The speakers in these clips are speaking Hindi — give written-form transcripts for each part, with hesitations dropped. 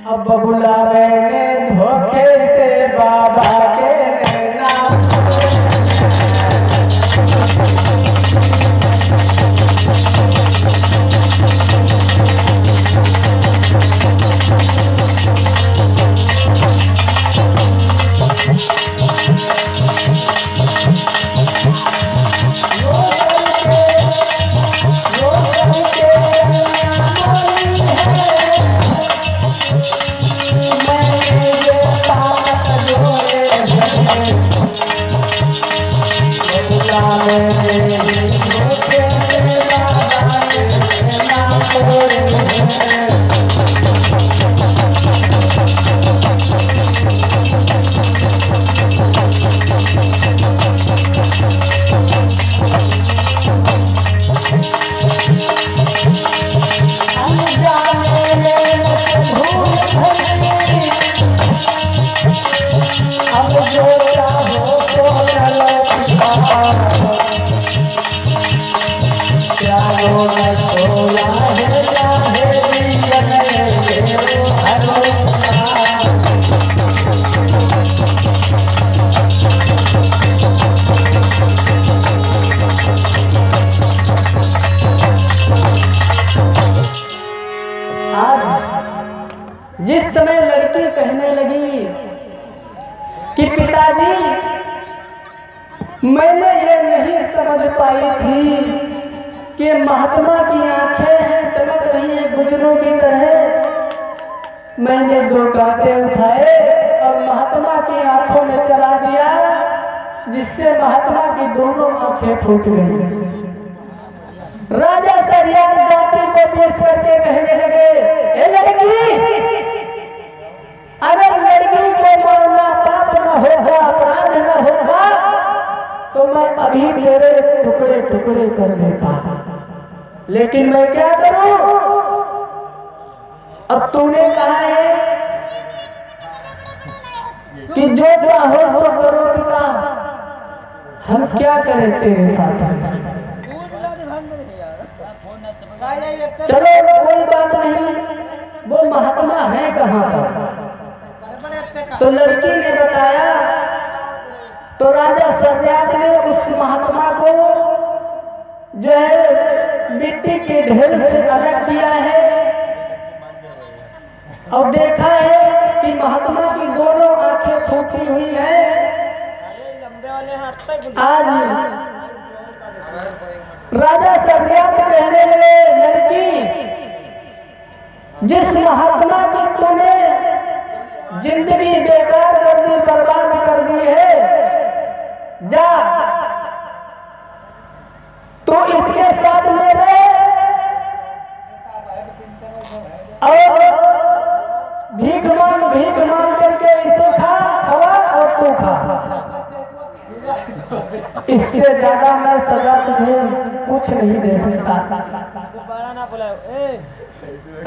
अब बबुला मैंने धोखे से बाबा के नैना जिस समय लड़की कहने लगी कि पिताजी मैंने ये नहीं समझ पाई थी कि महात्मा की आंखें हैं चमक रही हैं गुजरों की तरह। मैंने 2 कांटे उठाए और महात्मा की आंखों में चला दिया, जिससे महात्मा की दोनों आंखें फूट गई। राजा सरियान जाति को पेश करके कहने लगे, ए लड़की, अगर लड़की को मारना पाप न होगा, अपराध न होगा, तो मैं अभी तेरे टुकड़े टुकड़े कर देता, लेकिन मैं क्या करूं? अब तूने कहा है कि जो चाहो सो करो पिता, हम क्या करें तेरे साथ? चलो कोई बात नहीं, वो महात्मा है कहाँ पर? तो लड़की ने बताया, तो राजा सत्याग्रह ने उस महात्मा को जो है मिट्टी के ढेर से अलग किया है और देखा है कि महात्मा की दोनों आंखें फूटी हुई हैं। आज राजा सत्याग्रह कहने लगे, लड़की, जिस महात्मा की तूने जिंदगी बेकार कर दी, बर्बाद कर दी है, जा तो इसके साथ में रहे और भीख मांग करके इसे खवा और तू खा। इससे ज्यादा मैं सजा तुझे कुछ नहीं दे सकता।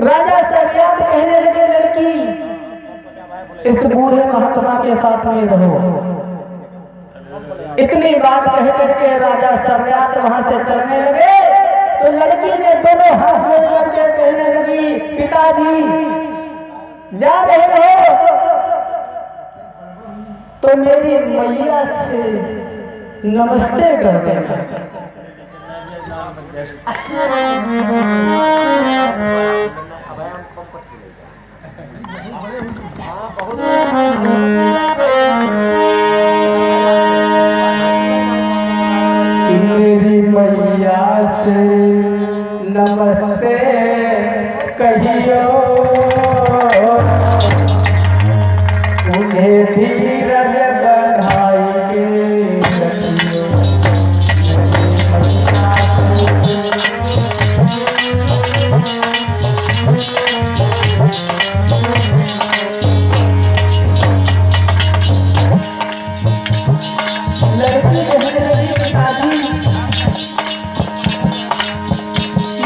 राजा सरियाद कहने लगे, लड़की, इस बूढ़े महात्मा के साथ में रहो। इतनी बात कह करके राजा सरियाद वहां से चलने लगे, तो लड़की ने दोनों हाथ जोड़ करके कहने लगी, पिताजी जा रहे हो तो मेरी मैया से नमस्ते कर देना। मेरी मैया से नमस्ते कहियो, उन्हें धीरज बढ़ाई के रखियो। लड़की कहने लगी, पिताजी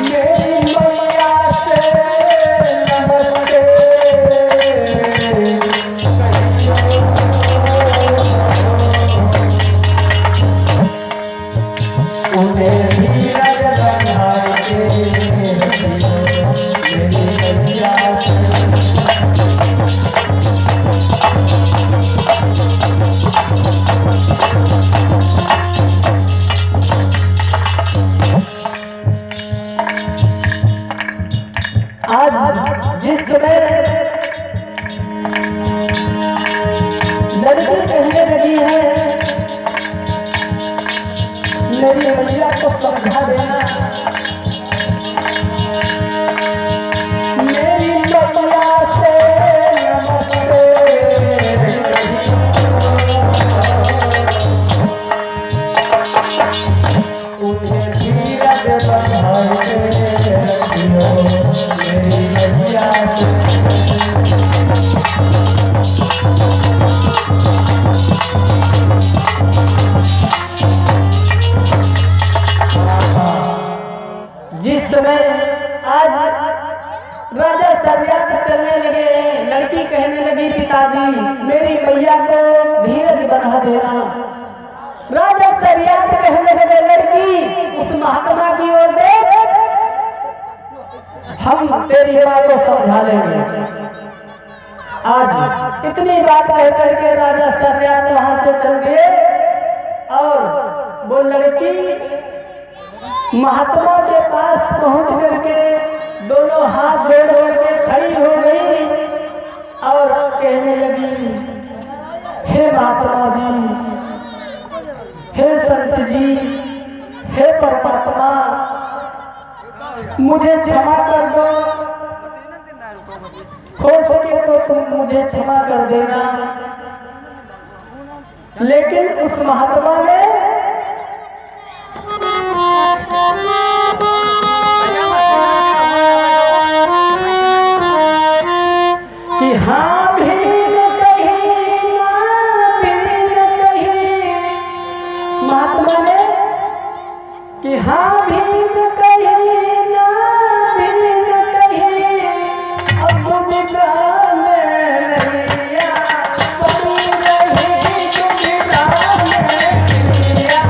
मेरी मैया से नमस्ते कहियो। आज जिस समय लड़की कहने लगी है मेरी मैया को समझा देना, मेरी मैया से नमस्ते, उन्हें धीरज बंधाए रखियो मेरी मैया से। जिस समय आज राजा शर्यात चलने लगे, लड़की कहने लगी पिताजी मेरी मैया को धीरज बना देना। राजा शर्यात कहने लगे लड़की उस महात्मा की ओर देख, हम तेरी माँ को समझा लेंगे। आज इतनी बात कह करके राजा शर्यात वहां से चल गए और वो लड़की महात्मा के पास पहुंच करके दोनों हाथ जोड़ करके खड़ी हो गई और कहने लगी हे महात्मा जी, हे संत जी, हे परमात्मा, मुझे क्षमा कर दो, हो सके तो तुम मुझे क्षमा कर देना। लेकिन उस महात्मा ने कि हाँ भी न कही ना भी न कही, महात्मा ने कि हाँ भी न कही ना भी न कही, अब दुनिया में नहीं आ पड़ी रही, दुनिया में नहीं आ।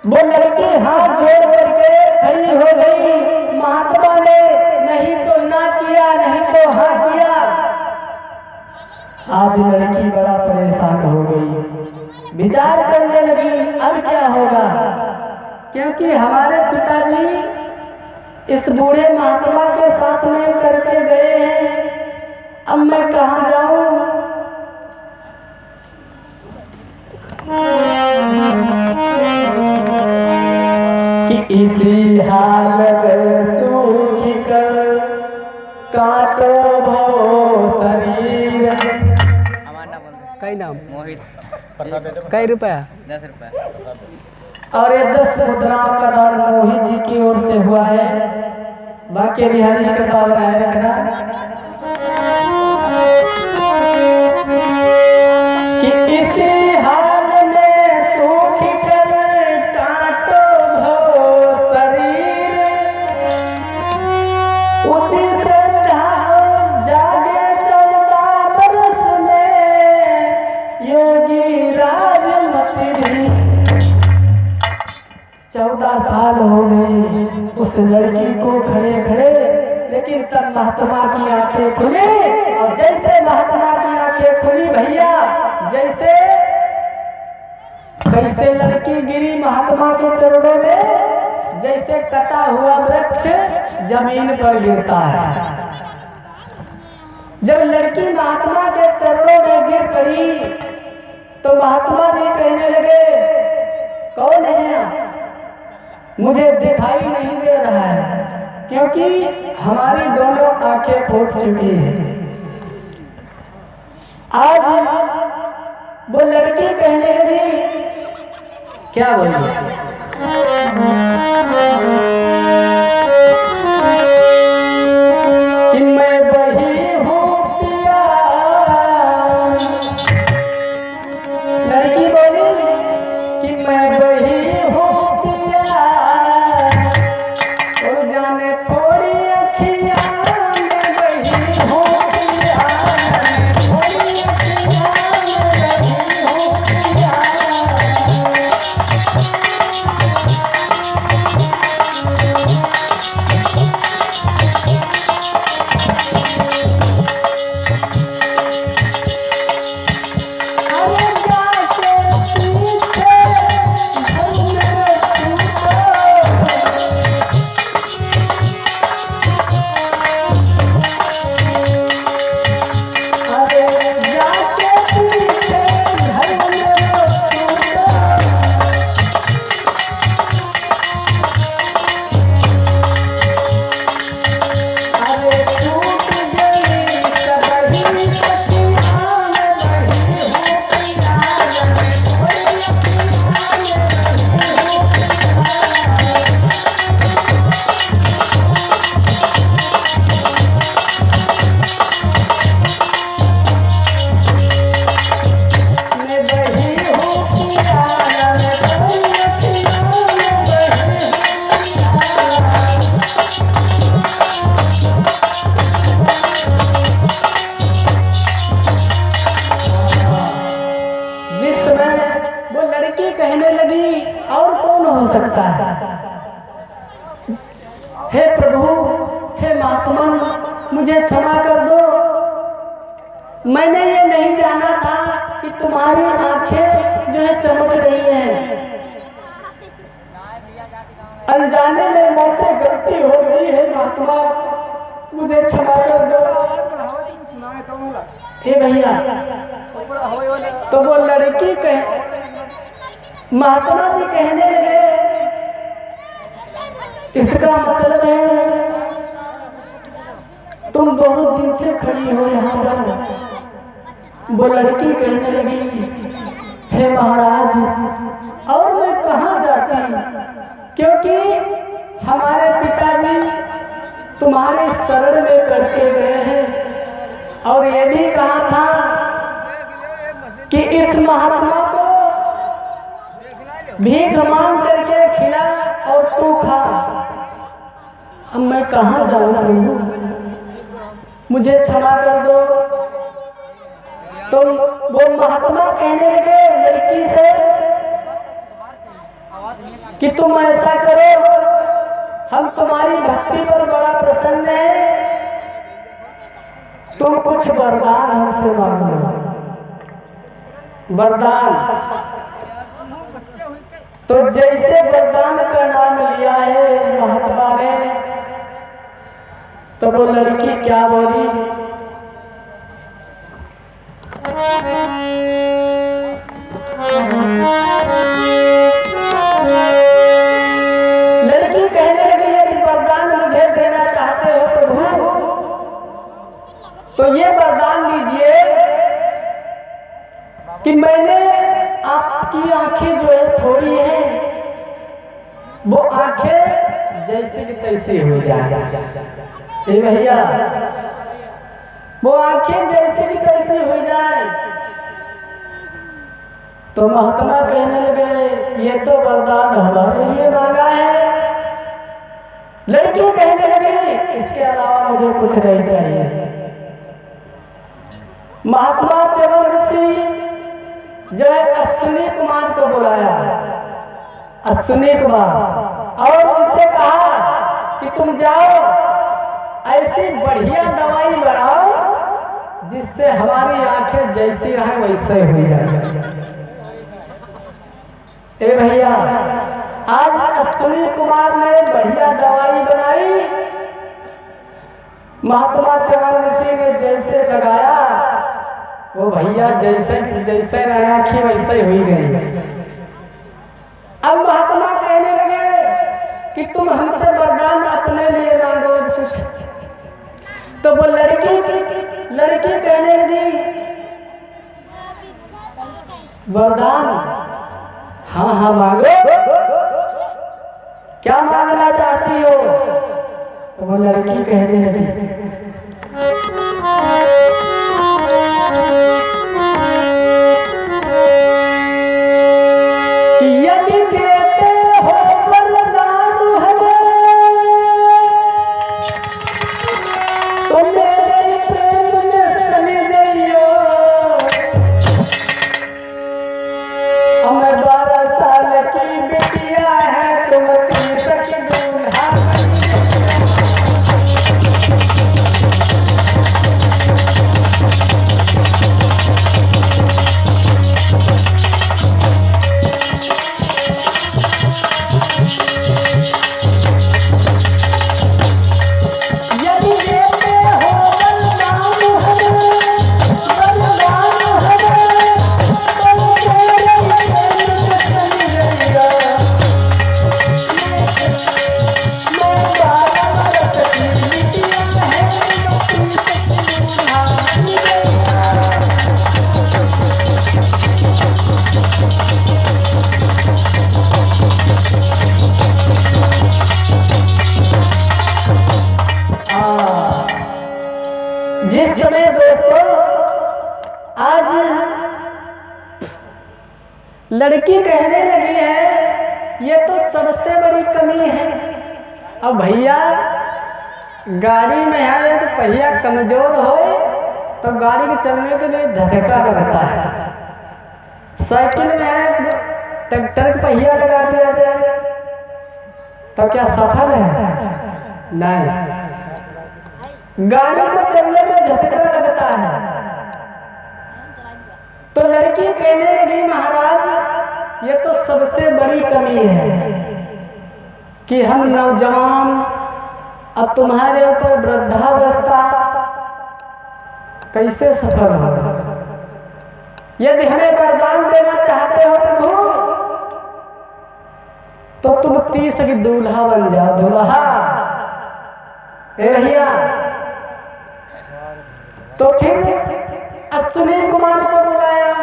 वो लड़की हाथ जोड़ करके खड़ी हो गई, महात्मा ने नहीं तो ना किया, नहीं तो हाँ किया। आज लड़की बड़ा परेशान हो गई, विचार करने लगी अब क्या होगा, क्योंकि हमारे पिताजी इस बूढ़े महात्मा के साथ में करके गए हैं, अब मैं कहाँ जाऊं। कि इसी हाल में सूखी कर काटो भो शरीर। कई नाम मोहित, कई रुपया? 10 रुपया। और ये 10 मुद्राओं का दान मोहित जी की ओर से हुआ है, बाकी बिहारी जी कृपा बनाए रखना। कि इसी हाल में सूखी कर काटो भो शरीर, उसी से जागे 14 बरस में योगी राजमती। 14 साल हो गए उस लड़की को खड़े खड़े, लेकिन तब महात्मा की आंखें खुली और जैसे महात्मा की आंखें खुली भैया, जैसे कैसे लड़की गिरी महात्मा के चरणों में, जैसे कटा हुआ वृक्ष जमीन पर गिरता है। जब लड़की महात्मा के चरणों में गिर पड़ी तो महात्मा जी कहने लगे, कौन है? मुझे दिखाई नहीं दे रहा है, क्योंकि हमारी दोनों आंखें फूट चुकी हैं। आज वो लड़की कहने लगी, क्या बोली? कि मैं वही हूँ पिया। लड़की बोली कि मैं वही हूँ पिया, और जाने थोड़ी अखियाँ मैं वही हूँ पिया, थोड़ी अखियाँ मैं वही हूँ पिया। कहने लगी, और कौन हो सकता है? हे प्रभु, हे महात्मा, मुझे क्षमा कर दो। मैंने ये नहीं जाना था कि तुम्हारी आंखें जो है चमक रही हैं। अनजाने में मुझसे गलती हो गई है महात्मा, मुझे क्षमा कर दो। हे भैया, तो वो लड़की महात्मा जी कहने लगे, इसका मतलब है तुम बहुत दिन से खड़ी हो यहाँ पर। वो लड़की कहने लगी, हे महाराज, और मैं कहाँ जाती, क्योंकि हमारे पिताजी तुम्हारे शरण में करके गए हैं, और ये भी कहा था कि इस महात्मा को भीख मांग करके खिला और तू खा। अब मैं कहाँ जाऊँ प्रभु, मुझे क्षमा कर दो। तो वो महात्मा कहने लगे लड़की से कि तुम ऐसा करो, हम तुम्हारी भक्ति पर बड़ा प्रसन्न है, तुम कुछ वरदान हमसे मांगो। वरदान तो जैसे वरदान का नाम लिया है महात्मा ने, तो वो लड़की क्या बोली? लड़की कहने लगी, यदि वरदान मुझे देना चाहते हो प्रभु, तो ये वरदान दीजिए कि मैंने आपकी आंखें जो है थोड़ी है, वो आंखें जैसे कि तैसे हो जाए। भैया, वो आंखें जैसे कि तैसे हो जाए। तो महात्मा कहने लगे, ये तो वरदान हमारे लिए मांगा है। लड़की कहने लगी, इसके अलावा मुझे कुछ नहीं चाहिए। महात्मा चरण ऋषि जो है अश्विनी कुमार को बुलाया, अश्विनी कुमार, और उनसे कहा कि तुम जाओ ऐसी बढ़िया दवाई बनाओ जिससे हमारी आंखें जैसी रहे वैसे हो जाए। ए भैया, आज अश्विनी कुमार ने बढ़िया दवाई बनाई, महात्मा चरण ऋषि ने जैसे लगाया वो भैया जैसे जैसे आंखें वैसे हुई गई। अब महात्मा कहने लगे कि तुम हमसे वरदान अपने लिए मांगो कुछ। तो वो लड़की कहने लगी वरदान, हाँ हाँ मांगो, क्या मांगना चाहती हो? तो वो लड़की कहने लगी यदि देते हो वरदान हमें तो मेरे प्रेम में सली जाइयो। हमें 12 साल की बिटिया है, तुम 30 की दूल्हा। जिस समय दोस्तों आज लड़की कहने लगी है ये तो सबसे बड़ी कमी है। अब भैया गाड़ी में है तो पहिया कमजोर हो तो गाड़ी के चलने के लिए झटका लगता है। साइकिल में है ट्रैक्टर का पहिया लगा दिया जाए तो क्या सफल है? नहीं, गाड़ी को चलने में झटका लगता है। तो लड़की कहने लगी महाराज ये तो सबसे बड़ी कमी है कि हम नौजवान अब तुम्हारे ऊपर वृद्धावस्था कैसे सफल हो। यदि हमें वरदान देना चाहते हो प्रभु तो तुम 30 की दूल्हा बन जाओ। दूल्हा ए भैया, तो फिर अश्विनी कुमार को बुलाया।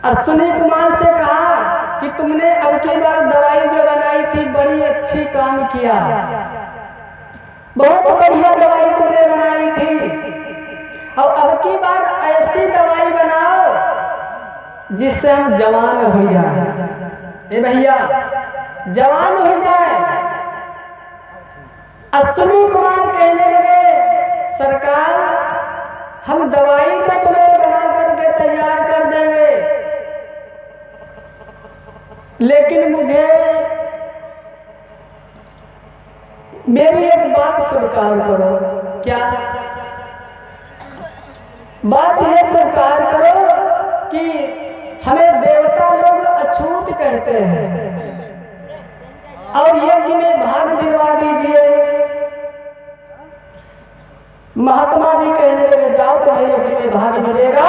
अश्विनी कुमार से कहा कि तुमने अब की बार दवाई जो बनाई थी बड़ी अच्छी काम किया, बहुत बढ़िया दवाई तुमने बनाई थी, और अब की बार ऐसी दवाई बनाओ जिससे हम जवान हो जाए। ए भैया, जवान हो जाए। अश्विनी कुमार कहने लगे सरकार हम दवाई तो तुम्हें बना करके तैयार कर देंगे, लेकिन मुझे मेरी एक बात स्वीकार करो। क्या बात यह स्वीकार करो कि हमें देवता लोग अछूत कहते हैं और यज्ञ में भाग दिलवा दीजिए। महात्मा जी कहने लगे जाओ तुम्हें यज्ञ में भाग मिलेगा।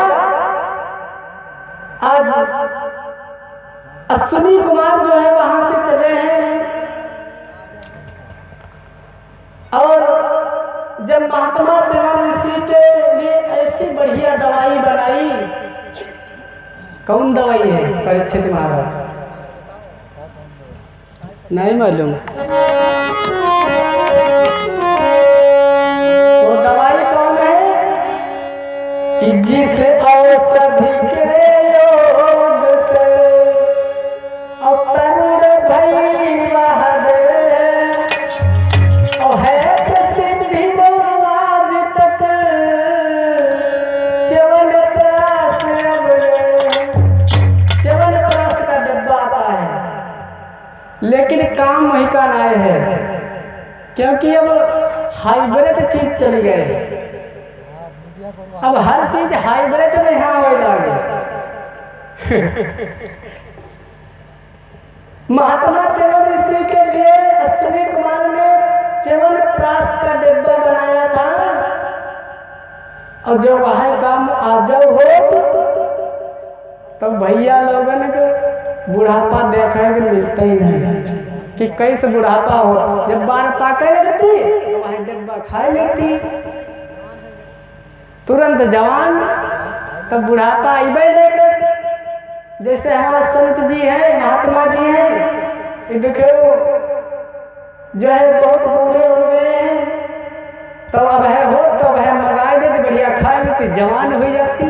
आज अश्विनी कुमार जो है वहां से चले हैं और जब महात्मा चरण ऋषि के लिए ऐसी बढ़िया दवाई बनाई। कौन दवाई है परीक्षित महाराज? नहीं मालूम। वो दवाई कौन है कि जिस औषधि के योग से अवतरण भई बहादे और है प्रसिद्धि वो आज तक च्यवनप्राश। च्यवनप्राश का डब्बा आता है लेकिन काम वही का नाय है, क्योंकि अब हाइब्रिड चीज चल गए। अब हर चीज हाइब्रिड में यहाँ हो लगे। महात्मा च्यवन ऋषि के लिए अश्विनी कुमार ने च्यवनप्राश का डिब्बा बनाया था, और जो वहां काम आ जाओ हो तो भैया लोगन को बुढ़ापा देखा कि मिलता ही नहीं कि कैसे बुढ़ापा हो। जब बार पाके लगती तो वहां डिब्बा खा लेती, तुरंत जवान, तब बुढ़ापा आईबे लेकर। जैसे हमारे संत जी हैं, महात्मा जी हैं, ये देखो जो है बहुत बूढ़े हो गए हैं, तो अब है हो तो अब है मंगाए देती, बढ़िया खा लेती, जवान हो जाती।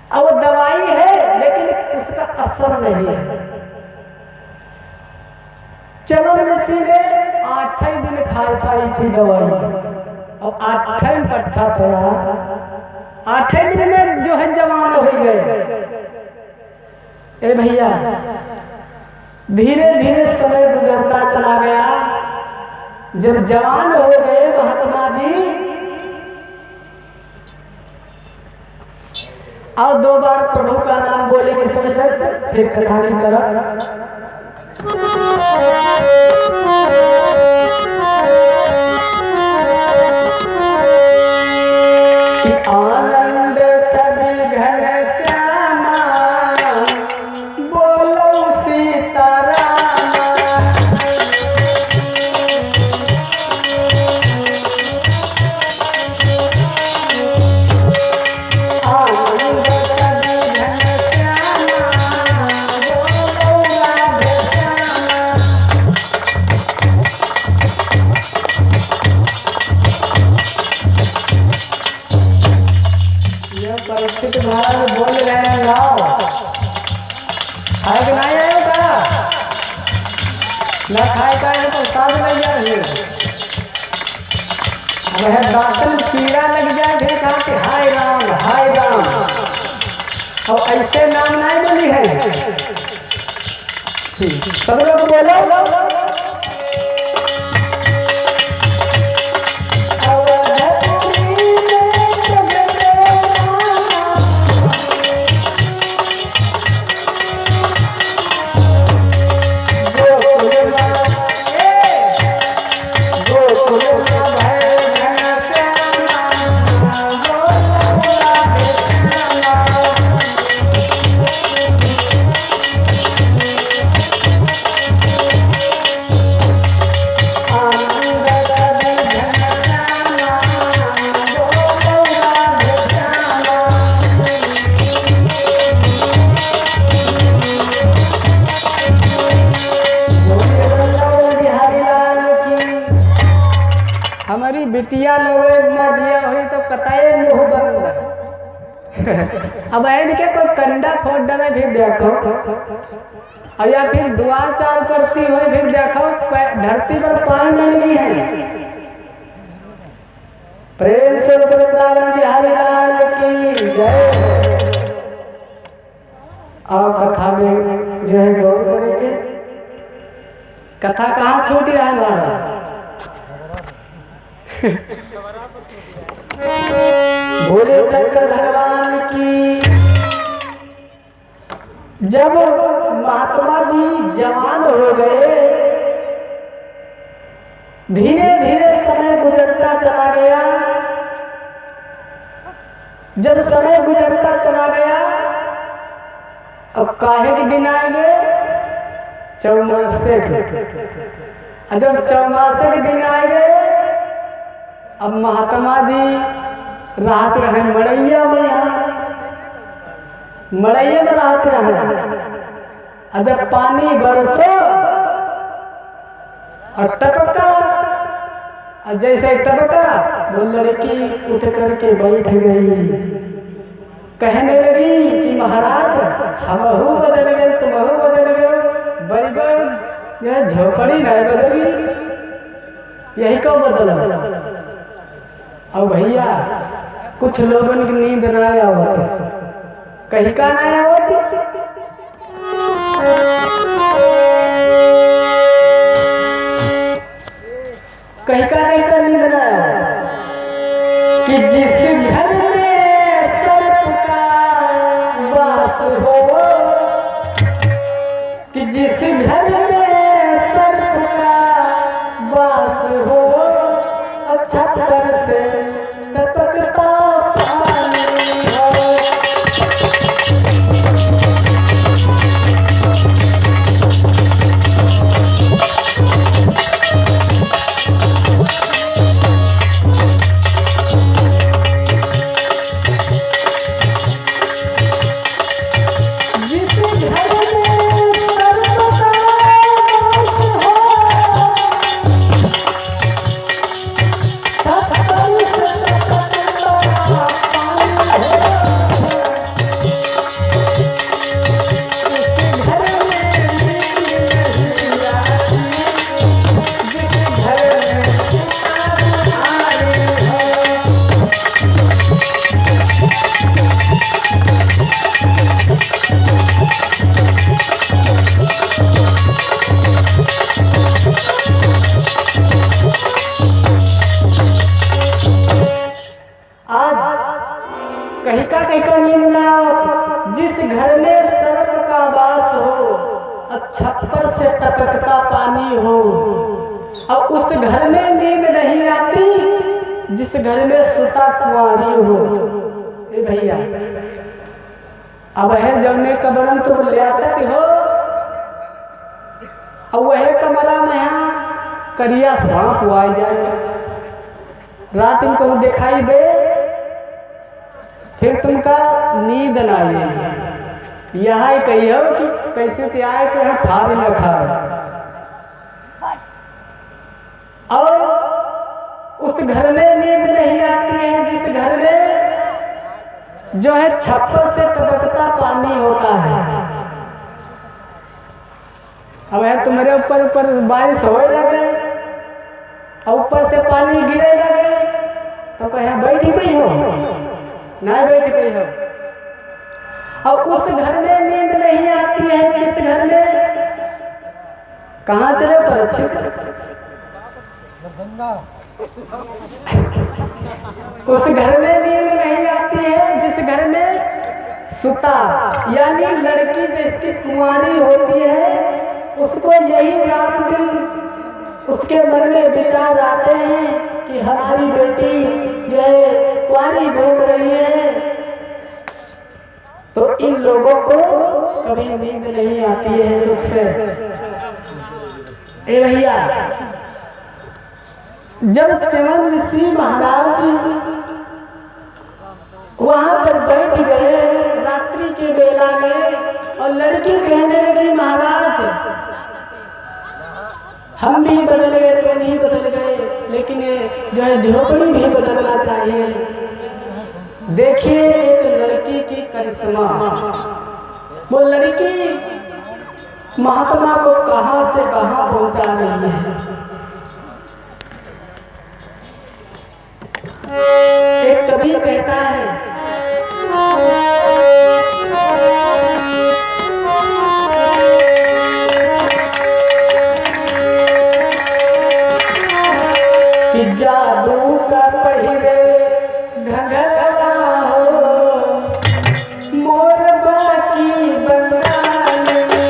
अब वो दवाई है लेकिन उसका असर नहीं है। च्यवन ऋषि ने 8 दिन खा पाई थी दवाई, और 8 पट्टा तैयार, 8 दिन में जो है जवान हो गए। ए भैया, धीरे धीरे समय गुजरता चला गया। जब जवान हो गए महात्मा जी, और 2 बार प्रभु का नाम बोले के समय तक फिर कथा की तरफ। आनंद छवि घन श्यामा, बोलो सीताराम। आनंद छवि घन श्यामा, बोलो राधे श्यामा। परीक्षित महाराज बोल रहे हैं, लाओ खाए के नहीं आयो का ना खाए का है तो साथ लग जाए। अब है दांतन कीड़ा लग जाए फिर कहा कि हाय राम हाय राम, और ऐसे नाम नहीं बोली है। सब लोग बोलो हमारी बिटिया लोग मजिया हुई तो कताए मुँह बंद। अब इनके कोई कंडा फोड़ डाले फिर देखो, और या फिर दुआ चार करती हुई फिर देखो धरती पर पानी नहीं लगी है। प्रेम से वृंदावन बिहारी लाल की जय। और कथा में जो है गौर करेंगे, कथा कहाँ छूट रहा है हमारा। भोले शंकर भगवान की। जब महात्मा जी जवान हो गए, धीरे धीरे समय गुजरता चला गया। जब समय गुजरता चला गया, अब काहे के दिन आएंगे, चौमासे के। जब चौमासे के दिन आएंगे, अब महात्मा जी रात रहे मड़ैया में, यहाँ मड़ैया में रात रहे। जब पानी बरसो और टपका, और जैसे टपका वो लड़की उठ करके बैठ गई, कहने लगी कि महाराज हमहू बदल गए, तुमहू बदल गए, बड़ी गए, यह झोपड़ी नहीं बदली, यही कब बदल। और भैया कुछ लोगों की नींद नहीं आवती, कहीं का नहीं आवती। कहीं का नींद नहीं आवती। कि जिस घर में सर्प का वास हो, कि जिस घर में सर्प का वास हो, छप्पर से टपकता पानी हो। कहीं नींद ना आओ। जिस घर में सर्प का वास हो, छप्पर से टपकता पानी हो, और उस घर में नींद नहीं आती जिस घर में सुता कुंवारी हो। ए भैया, अब है जौने कमरम तो ले आता हो, और वह कमरा में यहाँ करिया सांप आ जाए, रात इनको दिखाई दे, फिर तुमका नींद ना आए। यहाँ कहियो कि कैसे त्याग के हम खा भी न खाए। और उस घर में नींद नहीं आती है जिस घर में जो है छप्पर से टपकता पानी होता है। अब है तुम्हारे ऊपर बारिश होए लगे और ऊपर से पानी गिरे लगे, तो कहे बैठी गई हो ना, बैठ गई हो। और उस घर में नींद नहीं आती है किस घर में, कहाँ चले पर अच्छी उस घर में नींद नहीं आती है जिस घर में सुता, यानी लड़की जिसकी कुंवारी होती है, उसको यही रात दिन उसके मन में विचार आते हैं कि हमारी बेटी जो है कुंवारी घूम रही है। तो इन लोगों को कभी नींद नहीं आती है सुख से। ए भैया, जब चमन ऋषि महाराज वहां पर बैठ गए रात्रि के बेला में, और लड़की कहने लगी महाराज हम भी बदल गए, तुम ही बदल गए, लेकिन जो है झोपड़ी भी बदलना चाहिए। देखिए एक लड़की की करिश्मा, वो लड़की महात्मा को कहां से कहां पहुंचा रही है। एक कवि कहता है कि जादू का पहिरे घघरवा हो, मोर बाकी बंगाल में।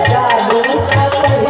जादू का पहिरे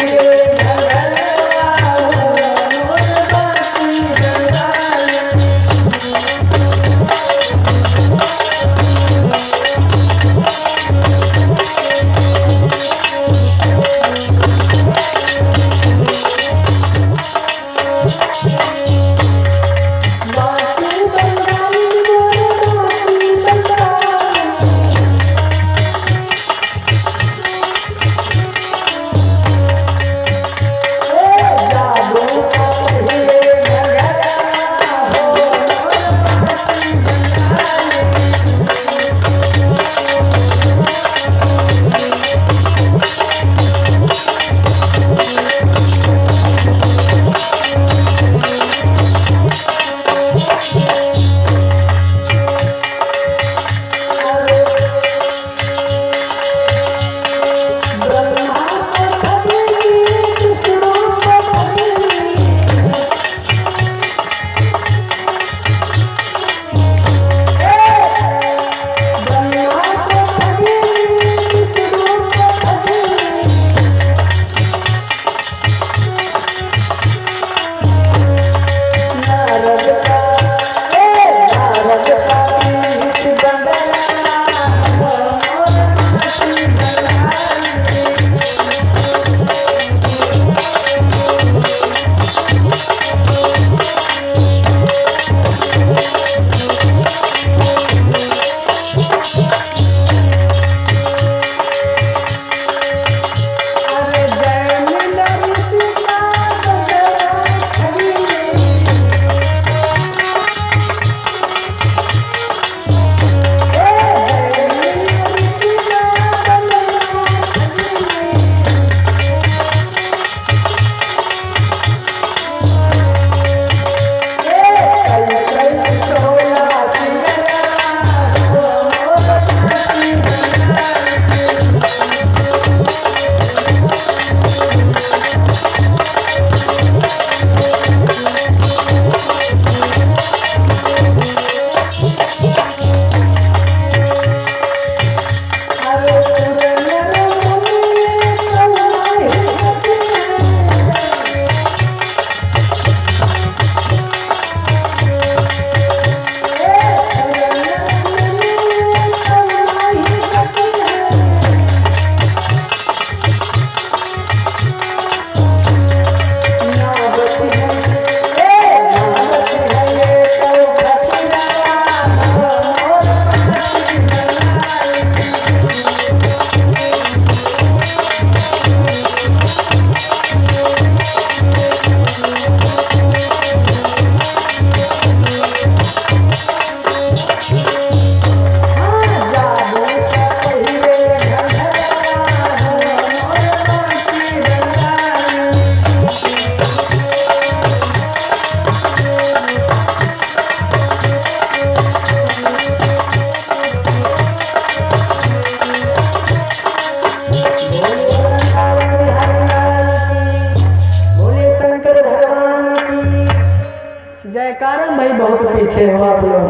ही बहुत पीछे हो आप लोग।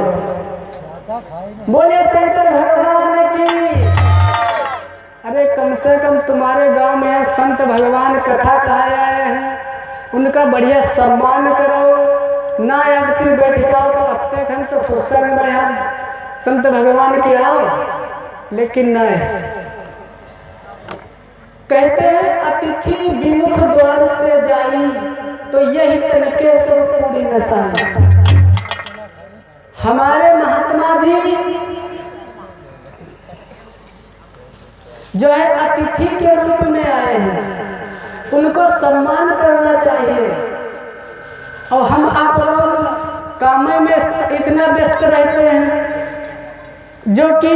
बोले शंकर भगवान की। अरे कम से कम तुम्हारे गांव में संत भगवान कथा कहा आए हैं, उनका बढ़िया सम्मान करो। ना अगती बैठ पाओ तो अपने खन तो सत्संग में हम संत भगवान के आओ, लेकिन नहीं। कहते हैं अतिथि विमुख द्वार से जाई, तो यही तरीके से पूरी नसाई। हमारे महात्मा जी जो है अतिथि के रूप में आए हैं, उनको सम्मान करना चाहिए। और हम आप लोग काम में इतना व्यस्त रहते हैं जो कि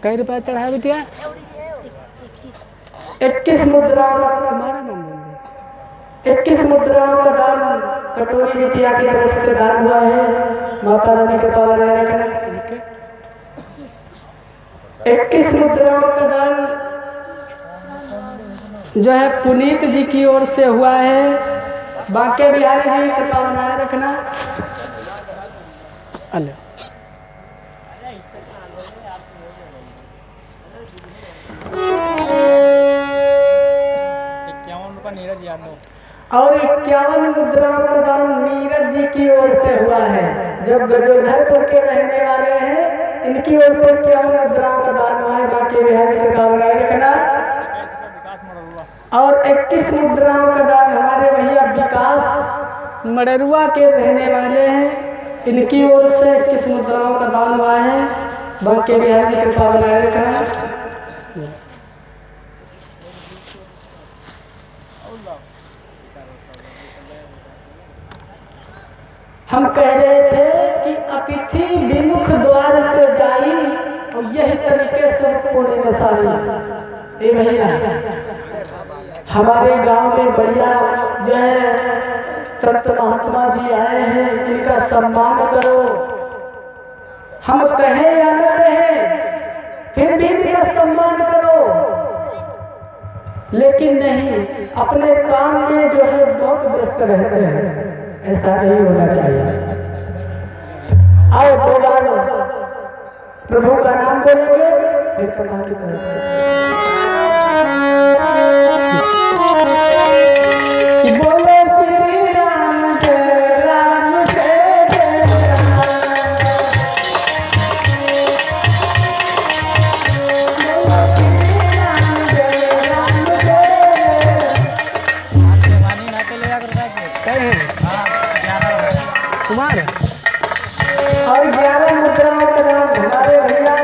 कई रुपया चढ़ाया बिटिया? 21 मुद्राओं का तुम्हारा नाम बोल 21 मुद्राओं का दान कटोरी बिटिया की तरफ से दान हुआ है। माता रानी के द्वारा रखना 21 मुद्राओं का दान जो है पुनीत जी की ओर से हुआ है। बांके बिहारी जी कृपा बनाए रखना। अल्लाह और 51 मुद्राओं का दान नीरज जी की ओर से हुआ है। जब गजोधरपुर के रहने वाले हैं, इनकी ओर से 51 मुद्राओं का दान हुआ है। बाकी बिहारी के दान रखना। और 21 मुद्राओं का दान हमारे भैया विकास मडरुआ के रहने वाले हैं, इनकी ओर से 21 मुद्राओं का दान हुआ है। बाकी बिहारी के कृपा बनाए रखना। हम कह रहे थे कि अतिथि विमुख द्वार से जाई, और यही तरीके से पूर्ण नसाई। ए भैया हमारे गांव में बढ़िया जो है संत महात्मा जी आए हैं, इनका सम्मान करो। हम कहें या न कहें, फिर भी इनका सम्मान करो। लेकिन नहीं, अपने काम में जो है बहुत व्यस्त रहते हैं। ऐसा नहीं होना चाहिए। आओ दो बार प्रभु का नाम बोलेंगे, फिर कथा की तरफ। बोलो श्री राम जय राम जय जय राम। बोलो श्री राम जय राम जय। कुमार और 11 मुद्राओं का नाम हमारे भैया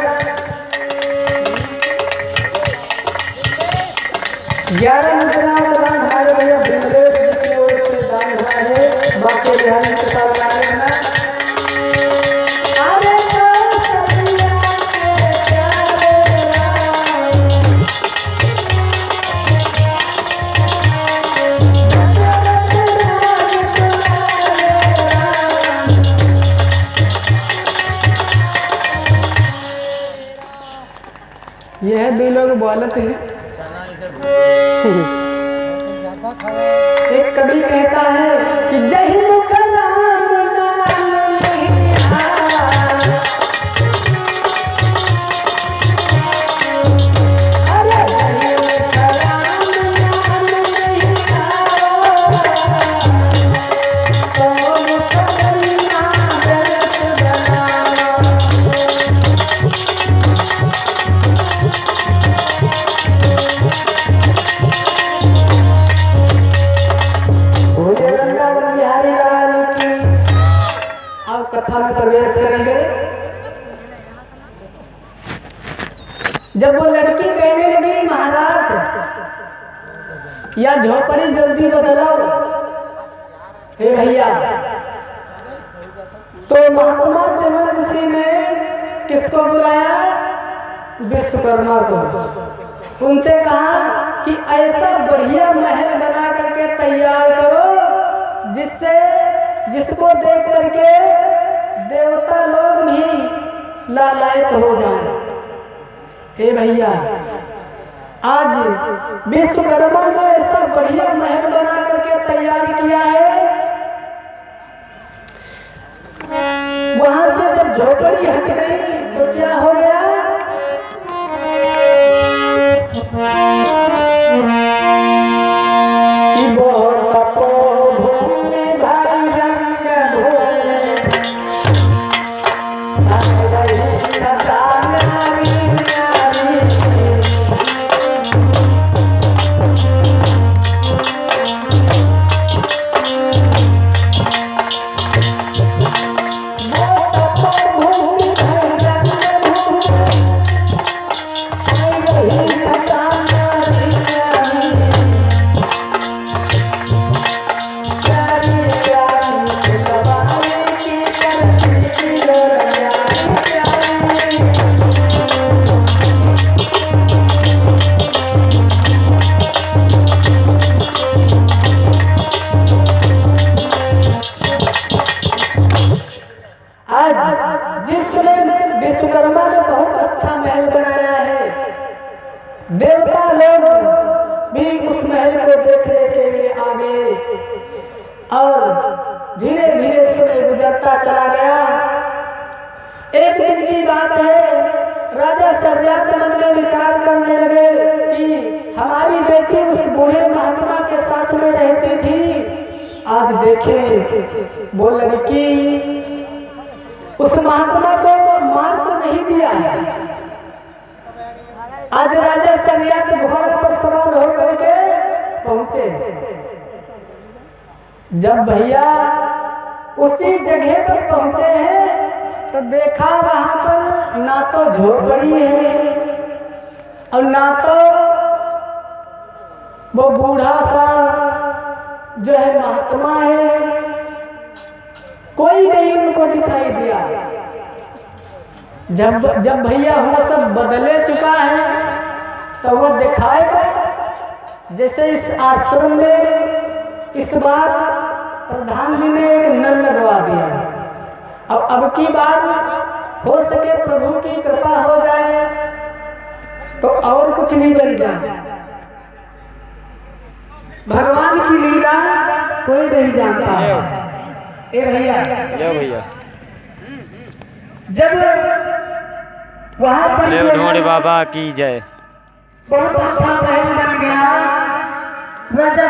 11 मुद्राओं का नाम हमारे भैया विमलेश जी की ओर से दान हुआ है। बाकी बिहारी के साथ रखना। यह दो लोग बोलत हैं। एक कवि कहता है कि जय मुख राम नाम निहार। अरे जय मुख राम नाम निहार। तो मुख बिना जगत बनावा। कथा में प्रवेश करेंगे। जब वो लड़की कहने लगी महाराज या झोपड़ी जल्दी बदलाओ, हे भैया, तो महात्मा जनक ऋषि ने किसको बुलाया? विश्वकर्मा को। उनसे कहा कि ऐसा बढ़िया महल बना करके तैयार करो जिसको देख करके देवता लोग भी लालायित हो जाएं। हे भैया, आज विश्वकर्मा ने ऐसा बढ़िया महल बना करके तैयार किया है, वहां से जब झोपड़ी हट गई तो क्या हो गया? जिसने विश्वकर्मा ने बहुत अच्छा महल बनाया है, देवता लोग भी उस महल को देखने के लिए आ गए और धीरे धीरे समय गुजरता चला गया। एक दिन की बात है, राजा सरियात मन में विचार करने लगे कि हमारी बेटी उस बूढ़े महात्मा के साथ में रहती थी, आज देखें वो लड़की उस महात्मा को मार तो नहीं दिया है। आज राजा सरियात घोड़े पर सवार होकर के पहुंचे। जब भैया उसी जगह पर पहुंचे हैं तो देखा वहां पर ना तो झोपड़ी है और ना तो वो बूढ़ा सा जो है महात्मा है, कोई नहीं उनको दिखाई दिया। जब भैया वो सब बदले चुका है तो वो दिखाएगा। जैसे इस आश्रम में इस बार प्रधान जी ने एक नल लगवा दिया, अब की बार हो सके प्रभु की कृपा हो जाए तो और कुछ नहीं बन जाए। भगवान की लीला कोई नहीं जानता है। ए भैया, जब वहां पर बाबा की जय, बहुत अच्छा महल बन गया। राजा